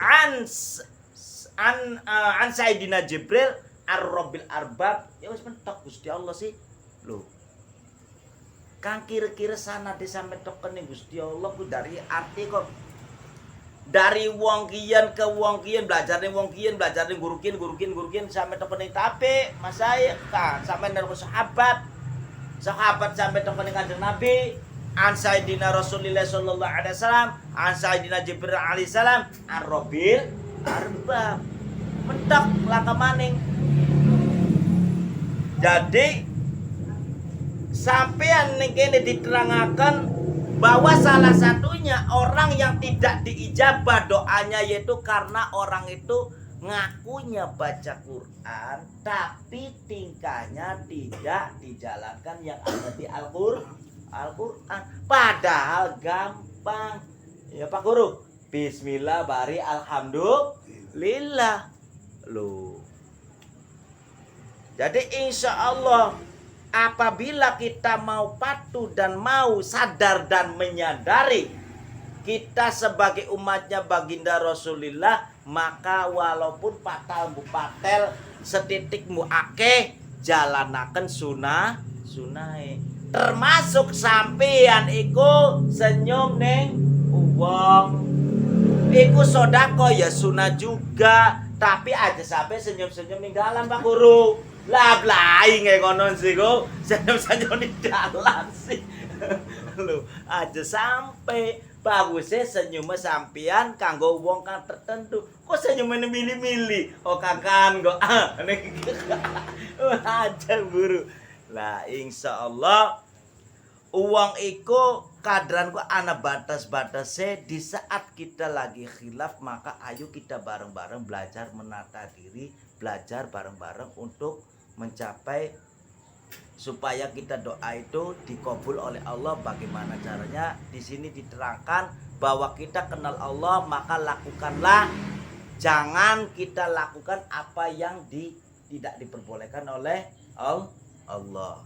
an an Sayyidina Jibril ar-Rabbil Arbab. Ya wis mentok Gusti Allah sih. Loh. Kang kira-kira sanade sampe tokene Gusti Allah ku dari arti kok dari wong kiyen ke wong kiyen belajarne wong kiyen belajarne guru kiyen sampe tokene tapi Mas saya kan sampe nang sahabat sampe tokene Kanjeng Nabi an Sayyidina Rasulillah sallallahu alaihi wasallam an Sayyidina Jibril alaihi salam ar-Rabbil Arbab mentok laka maning. Jadi sampean ning kene diterangaken bahwa salah satunya orang yang tidak diijabah doanya yaitu karena orang itu ngakunya baca Quran tapi tingkahnya tidak dijalankan yang ada di Al-Quran. Padahal gampang. Ya Pak Guru. Bismillah bari alhamdulillah. Loh. Jadi insya Allah apabila kita mau patuh dan mau sadar dan menyadari kita sebagai umatnya baginda Rasulullah, maka walaupun patal bupatel setitik muake jalanaken sunah termasuk sampean iku senyum neng uang iku sodako ya sunah juga, tapi aja sampai senyum-senyum ning dalam Pak Guru. Lah blai nggih kono sih kok. Senyum-senyum di dalan sih. Lho, aja sampai bagusnya senyum sampean kanggo wong kang tertentu. Kok senyumane milih-milih? Oh kakan kok. Aja Guru. Lah insyaallah uang iku kadran kok ana batas-batasnya. Di saat kita lagi khilaf maka ayo kita bareng-bareng belajar menata diri, belajar bareng-bareng untuk mencapai supaya kita doa itu dikabul oleh Allah. Bagaimana caranya? Di sini diterangkan bahwa kita kenal Allah maka lakukanlah, jangan kita lakukan apa yang tidak diperbolehkan oleh Allah.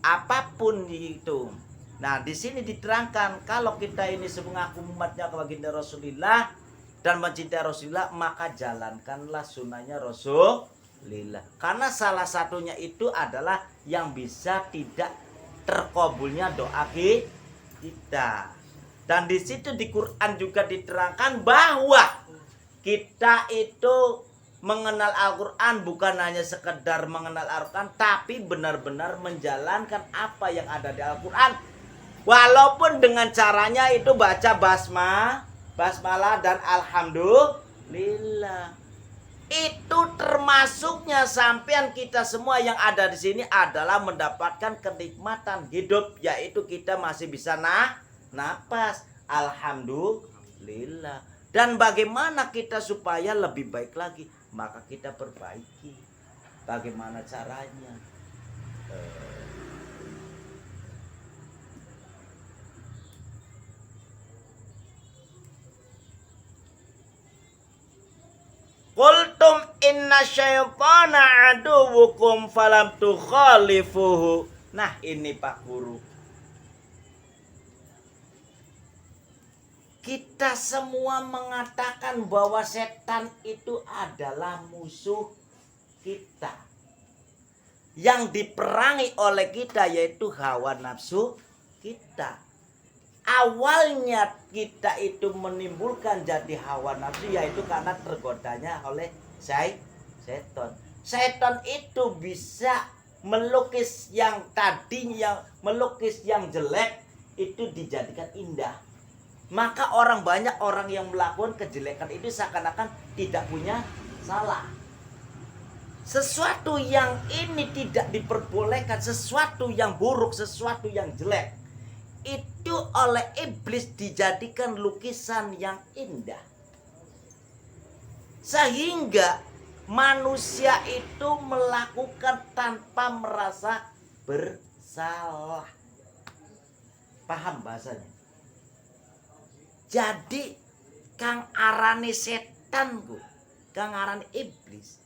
Apapun itu. Nah, di sini diterangkan kalau kita ini mengaku umatnya baginda Rasulullah dan mencintai Rasulullah, maka jalankanlah sunnahnya Rasulullah. Karena salah satunya itu adalah yang bisa tidak terkabulnya doa kita. Dan di situ di Quran juga diterangkan bahwa kita itu mengenal Al-Quran bukan hanya sekedar mengenal Al-Quran, tapi benar-benar menjalankan apa yang ada di Al-Quran. Walaupun dengan caranya itu baca basmalah dan alhamdulillah. Itu termasuknya sampean kita semua yang ada di sini adalah mendapatkan kenikmatan hidup, yaitu kita masih bisa napas. Alhamdulillah. Dan bagaimana kita supaya lebih baik lagi? Maka kita perbaiki. Bagaimana caranya? Qultum inna syaitana aduwukum falam tukhalifuhu. Nah ini Pak Guru, kita semua mengatakan bahwa setan itu adalah musuh kita yang diperangi oleh kita, yaitu hawa nafsu kita. Awalnya kita itu menimbulkan jadi hawa nafsu yaitu karena tergodanya oleh setan. Setan itu bisa melukis yang tadinya melukis yang jelek itu dijadikan indah. Maka banyak orang yang melakukan kejelekan itu seakan-akan tidak punya salah. Sesuatu yang ini tidak diperbolehkan, sesuatu yang buruk, sesuatu yang jelek, itu oleh iblis dijadikan lukisan yang indah. Sehingga manusia itu melakukan tanpa merasa bersalah. Paham bahasanya? Jadi kang arane setan ku, kang arane iblis.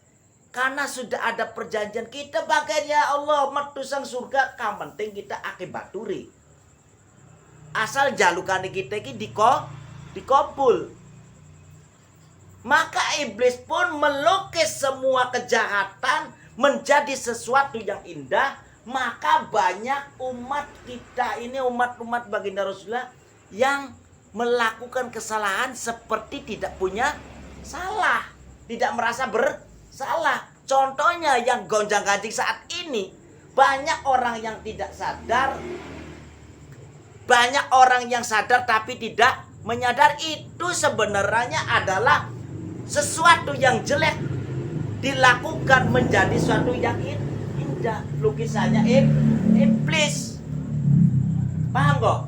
Karena sudah ada perjanjian kita bagainya Allah metu sang surga, kang penting kita akibaturi. Asal jalukane kita iki dikabul. Maka iblis pun melukis semua kejahatan menjadi sesuatu yang indah. Maka banyak umat kita ini, umat-umat baginda Rasulullah, yang melakukan kesalahan seperti tidak punya salah, tidak merasa bersalah. Contohnya yang gonjang-ganjing saat ini, banyak orang yang tidak sadar, banyak orang yang sadar tapi tidak menyadar itu sebenarnya adalah sesuatu yang jelek dilakukan menjadi sesuatu yang indah. Lukisannya iblis. Paham kok?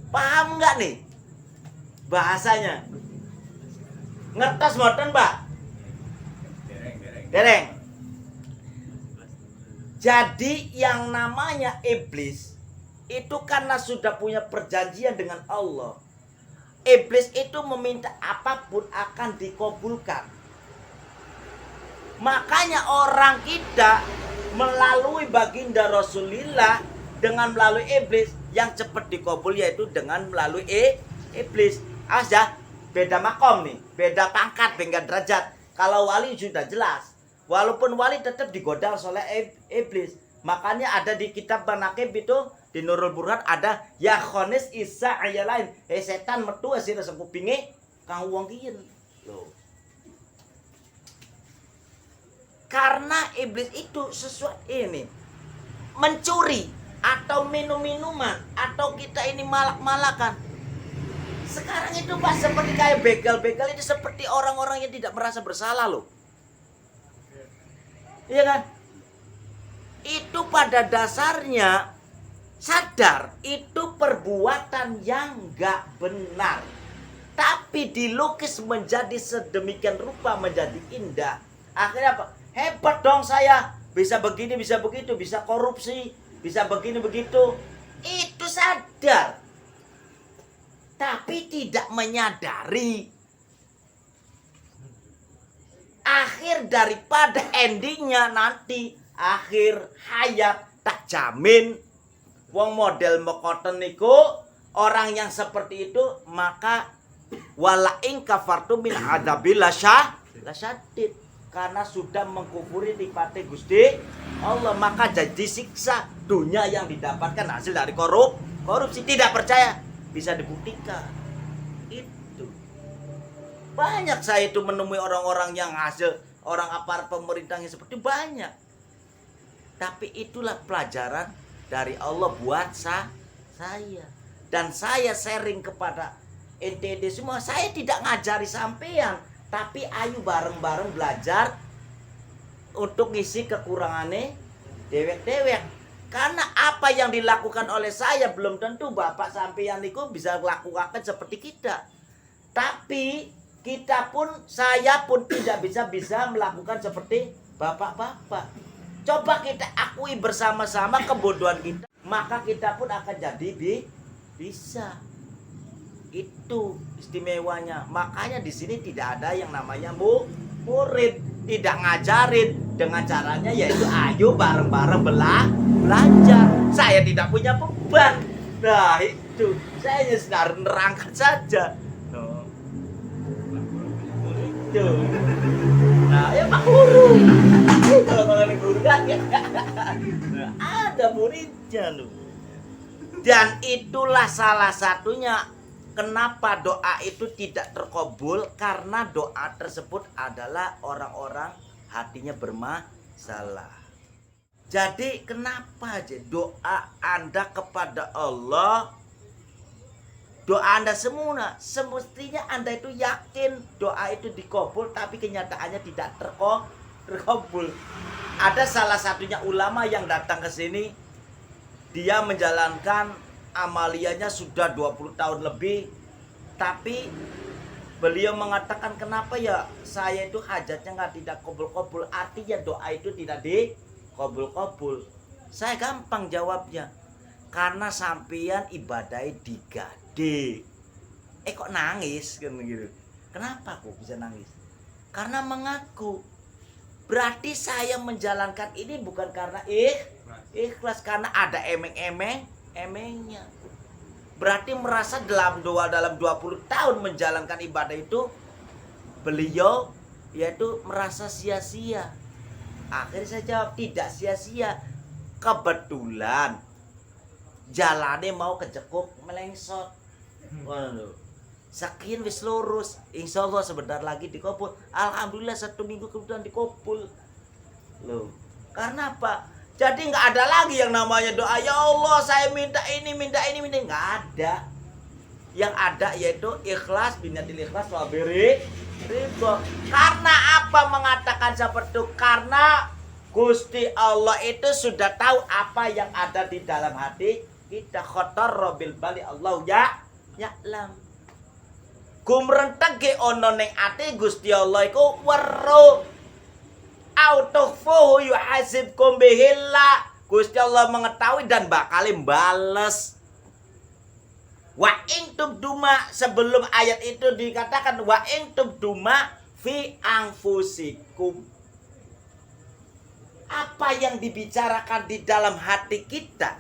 Paham nggak nih bahasanya? Ngertos mboten, Mbak? Dereng. Jadi yang namanya iblis itu karena sudah punya perjanjian dengan Allah. Iblis itu meminta apapun akan dikabulkan. Makanya orang kita melalui baginda Rasulullah dengan melalui iblis yang cepat dikabul, yaitu dengan melalui iblis. Aja beda makom nih, beda pangkat, beda derajat. Kalau wali sudah jelas. Walaupun wali tetap digoda oleh iblis. Makanya ada di kitab Manaqib itu, di Nurul Burhan ada ya khonis isa ayalain. Setan metu asih rasa kupinge kang wong kiyen. Loh. Karena iblis itu sesuatu ini mencuri atau minum-minuman atau kita ini malak-malakan. Sekarang itu Pak seperti kayak begal-begal itu seperti orang-orang yang tidak merasa bersalah loh. Iya kan? Itu pada dasarnya sadar itu perbuatan yang gak benar, tapi dilukis menjadi sedemikian rupa, menjadi indah. Akhirnya apa? Hebat dong saya, bisa begini, bisa begitu, bisa korupsi, bisa begini begitu. Itu sadar, tapi tidak menyadari. Akhir daripada endingnya nanti akhir hayat tak jamin. Wong model mekoten niku orang yang seperti itu, maka walaing kafartu min adabil lasyadid, karena sudah mengkufuri nikmati Gusti Allah, maka jadi siksa dunia yang didapatkan hasil dari korupsi. Tidak percaya bisa dibuktikan. Itu banyak saya itu menemui orang-orang yang hasil orang aparat pemerintahnya seperti banyak. Tapi itulah pelajaran dari Allah buat saya. Dan saya sharing kepada NTD semua. Saya tidak ngajari sampean, tapi ayo bareng-bareng belajar untuk ngisi kekurangannya dewek-dewek. Karena apa yang dilakukan oleh saya belum tentu bapak sampean itu bisa lakukan seperti kita. Tapi kita pun, saya pun tidak bisa melakukan seperti bapak-bapak. Coba kita akui bersama-sama kebodohan kita, maka kita pun akan jadi bisa. Itu istimewanya. Makanya di sini tidak ada yang namanya murid, tidak ngajarin dengan caranya yaitu ayo bareng-bareng belajar. Saya tidak punya beban. Nah itu saya hanya sedang nerangkan saja. Itu. Nah ya Pak Guru. Kalau mengenai guru kan ya. Nah, ada muridnya loh. Dan itulah salah satunya kenapa doa itu tidak terkabul, karena doa tersebut adalah orang-orang hatinya bermasalah. Jadi kenapa aja doa Anda kepada Allah, doa Anda semestinya Anda itu yakin doa itu dikabul, tapi kenyataannya tidak terkabul. Ada salah satunya ulama yang datang ke sini, dia menjalankan amaliannya sudah 20 tahun lebih, tapi beliau mengatakan kenapa ya saya itu hajatnya tidak kabul-kabul, artinya doa itu tidak dikabul-kabul. Saya gampang jawabnya, karena sampean ibadahnya digade. Kok nangis kan gitu? Kenapa kok bisa nangis? Karena mengaku. Berarti saya menjalankan ini bukan karena ikhlas, karena ada emengnya. Berarti merasa dalam 20 tahun menjalankan ibadah itu beliau yaitu merasa sia-sia. Akhirnya saya jawab tidak sia-sia. Kebetulan jalannya mau kejekuk melengsot. Waduh. Saking wis lurus, insya Allah sebentar lagi dikabul. Alhamdulillah 1 minggu kemudian dikabul. Loh, karena apa? Jadi nggak ada lagi yang namanya doa ya Allah saya minta ini nggak ada. Yang ada yaitu ikhlas, binatil ikhlas wabiri ridho. Karena apa mengatakan seperti itu? Karena Gusti Allah itu sudah tahu apa yang ada di dalam hati kita. Khotor robil bali Allah ya'lam. Gumrentek ge ono ning ati Gusti Allah iku weruh. Autukhfuhu yuhasibkum bihillah. Gusti Allah mengetahui dan bakal bales. Wa in tubduma, sebelum ayat itu dikatakan wa in tubduma fi anfusikum. Apa yang dibicarakan di dalam hati kita,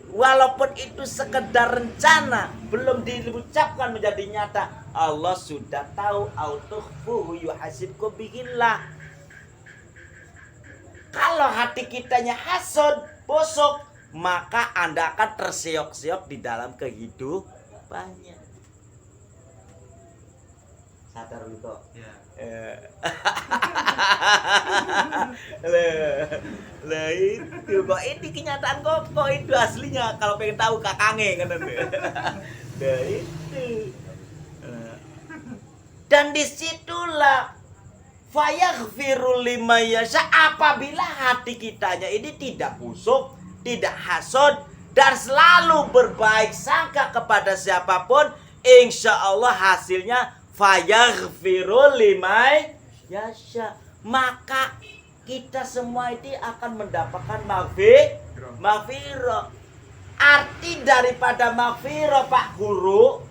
walaupun itu sekedar rencana, belum diucapkan menjadi nyata, Allah sudah tahu. Autukhfuhu yuhasibkum bihillah. Kalau hati kitanya hasud, busuk, maka Anda akan terseok-seok di dalam kehidupannya. Sadar itu. Ya. Lah itu kok ini kenyataan kok itu aslinya. Kalau pengen tahu kakange kan. Nah itu. Dan disitulah fayaghfiru liman yasha, apabila hati kitanya ini tidak busuk, tidak hasud, dan selalu berbaik sangka kepada siapapun, insya Allah hasilnya fayaghfiru liman yasha. Maka kita semua ini akan mendapatkan maghfirah. Arti daripada maghfirah Pak Guru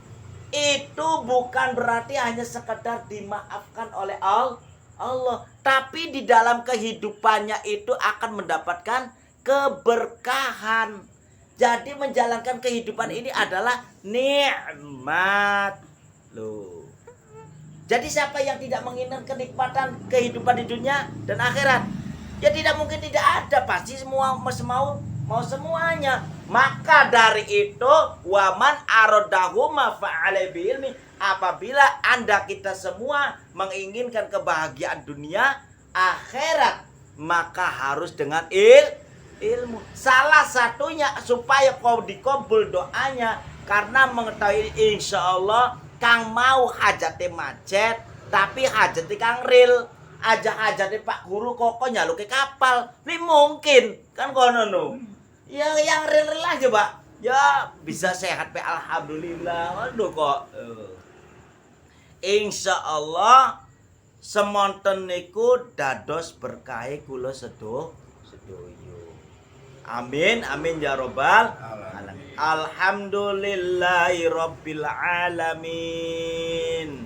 itu bukan berarti hanya sekedar dimaafkan oleh Allah, tapi di dalam kehidupannya itu akan mendapatkan keberkahan. Jadi menjalankan kehidupan ini adalah nikmat. Loh. Jadi siapa yang tidak menginginkan kenikmatan kehidupan di dunia dan akhirat? Ya tidak mungkin tidak ada, pasti semua mau semuanya. Maka dari itu waman arodahu mafa'ala bi'ilmi, apabila Anda kita semua menginginkan kebahagiaan dunia akhirat, maka harus dengan ilmu. Salah satunya supaya kau dikabul doanya, karena mengetahui insya Allah kang mau hajatnya macet, tapi hajatnya kang real. Hajatnya Pak Guru kok nyaluke kapal, ini mungkin kan kono no. Ya yang real aja Pak. Ya bisa sehat pe alhamdulillah. Aduh kok. Insya Allah semonten niku dados berkahe kula sedoyo. Amin amin ya robbal alamin. Alhamdulillahi rabbil alamin.